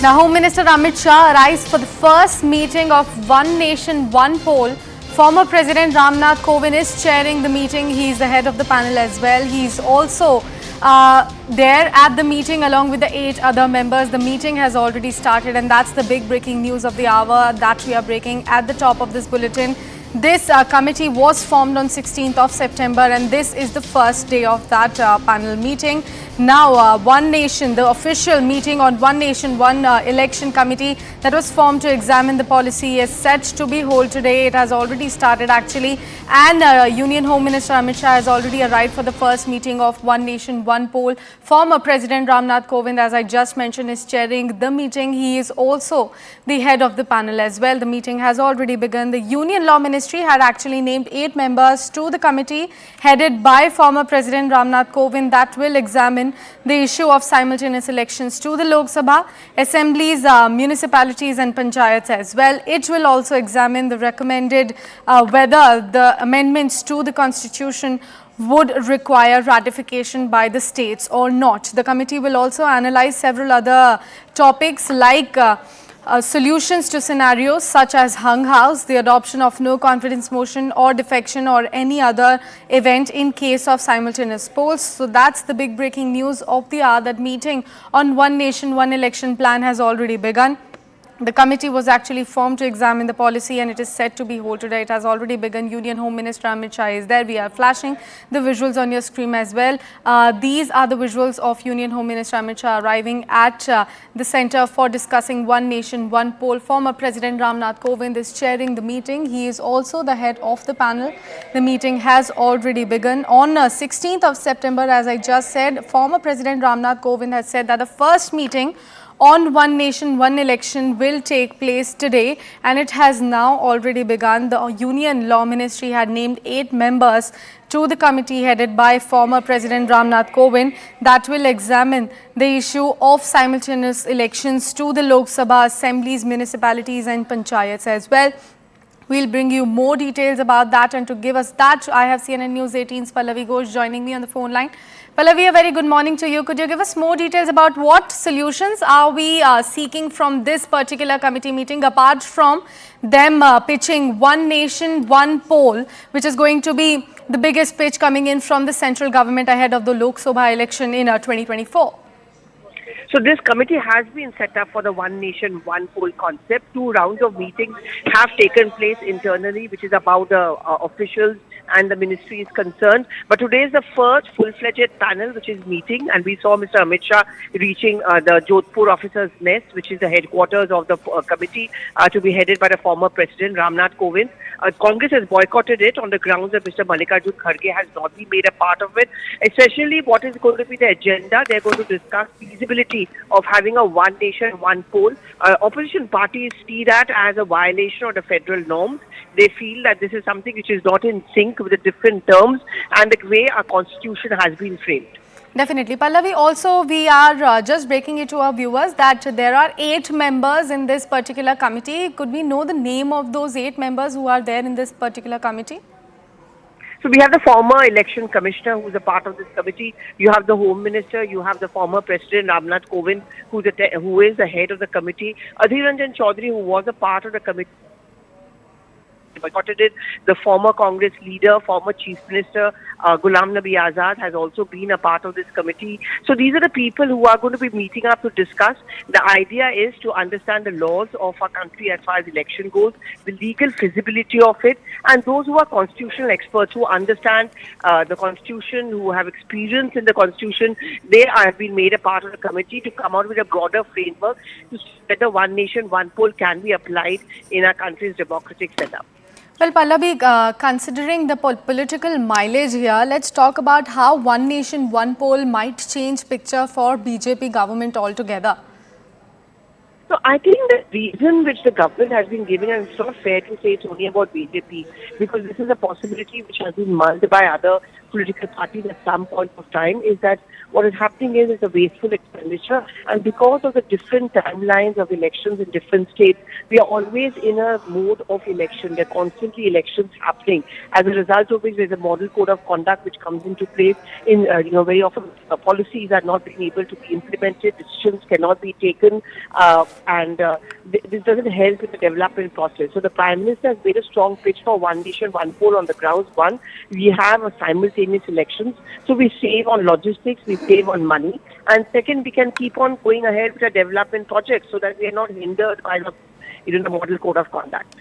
Now, Home Minister Amit Shah arrives for the first meeting of One Nation, One Poll. Former President Ramnath Kovind is chairing the meeting. He is the head of the panel as well. He is also there at the meeting along with the 8 other members. The meeting has already started, and that's the big breaking news of the hour that we are breaking at the top of this bulletin. This committee was formed on 16th of September, and this is the first day of that panel meeting. Now, One Nation, the official meeting on One Nation, One Election Committee that was formed to examine the policy is set to be held today. It has already started actually, and Union Home Minister Amit Shah has already arrived for the first meeting of One Nation, One Poll. Former President Ramnath Kovind, as I just mentioned, is chairing the meeting. He is also the head of the panel as well. The meeting has already begun. The Union Law Ministry had actually named 8 members to the committee headed by former President Ramnath Kovind that will examine the issue of simultaneous elections to the Lok Sabha, assemblies, municipalities and panchayats as well. It will also examine the recommended whether the amendments to the constitution would require ratification by the states or not. The committee will also analyze several other topics like solutions to scenarios such as hung house, the adoption of no confidence motion or defection or any other event in case of simultaneous polls. So that's the big breaking news of the hour, that meeting on One Nation, One Election plan has already begun. The committee was actually formed to examine the policy, and it is set to be held today. It has already begun. Union Home Minister Amit Shah is there. We are flashing the visuals on your screen as well. These are the visuals of Union Home Minister Amit Shah arriving at the center for discussing One Nation, One Poll. Former President Ramnath Kovind is chairing the meeting. He is also the head of the panel. The meeting has already begun. On 16th of September, as I just said, former President Ramnath Kovind has said that the first meeting on One Nation, One Election will take place today, and it has now already begun. The Union Law Ministry had named 8 members to the committee headed by former President Ramnath Kovind that will examine the issue of simultaneous elections to the Lok Sabha, assemblies, municipalities and panchayats as well. We'll bring you more details about that, and to give us that, I have CNN News 18's Pallavi Ghosh joining me on the phone line. Pallavi, a very good morning to you. Could you give us more details about what solutions are we seeking from this particular committee meeting, apart from them pitching One Nation, One Poll, which is going to be the biggest pitch coming in from the central government ahead of the Lok Sabha election in 2024? So this committee has been set up for the One Nation, One Poll concept. 2 rounds of meetings have taken place internally, which is about the officials and the ministry is concerned. But today is the first full-fledged panel which is meeting, and we saw Mr. Amit Shah reaching the Jodhpur officers' nest, which is the headquarters of the committee to be headed by the former President Ramnath Kovind. Congress has boycotted it on the grounds that Mr. Mallikarjun Kharge has not been made a part of it. Especially what is going to be the agenda, they're going to discuss feasibility of having a One Nation, One Poll. Opposition parties see that as a violation of the federal norms. They feel that this is something which is not in sync with the different terms and the way our constitution has been framed. Definitely. Pallavi, also we are just breaking it to our viewers that there are 8 members in this particular committee. Could we know the name of those 8 members who are there in this particular committee? So we have the former election commissioner who is a part of this committee. You have the Home Minister. You have the former President Ramnath Kovind who is the head of the committee. Adhir Ranjan Chaudhary, who was a part of the committee, boycotted it. The former Congress leader, former Chief Minister Ghulam Nabi Azad has also been a part of this committee. So these are the people who are going to be meeting up to discuss. The idea is to understand the laws of our country as far as election goes, the legal feasibility of it, and those who are constitutional experts who understand the constitution, who have experience in the constitution, they have been made a part of the committee to come out with a broader framework to see whether One Nation, One Poll can be applied in our country's democratic setup. Well, Pallavi, considering the political mileage here, let's talk about how One Nation, One Poll might change picture for BJP government altogether. So I think the reason which the government has been giving, and it's not fair to say it's only about BJP, because this is a possibility which has been mulled by other political parties at some point of time is that what is happening is a wasteful expenditure, and because of the different timelines of elections in different states, we are always in a mode of election. There are constantly elections happening, as a result of which there is a model code of conduct which comes into place. In very often policies are not being able to be implemented, decisions cannot be taken, this doesn't help in the development process. So the Prime Minister has made a strong pitch for one nation, one poll on the grounds. One, we have a simultaneous elections, so we save on logistics, we save on money, and second, we can keep on going ahead with our development projects so that we are not hindered by the model code of conduct.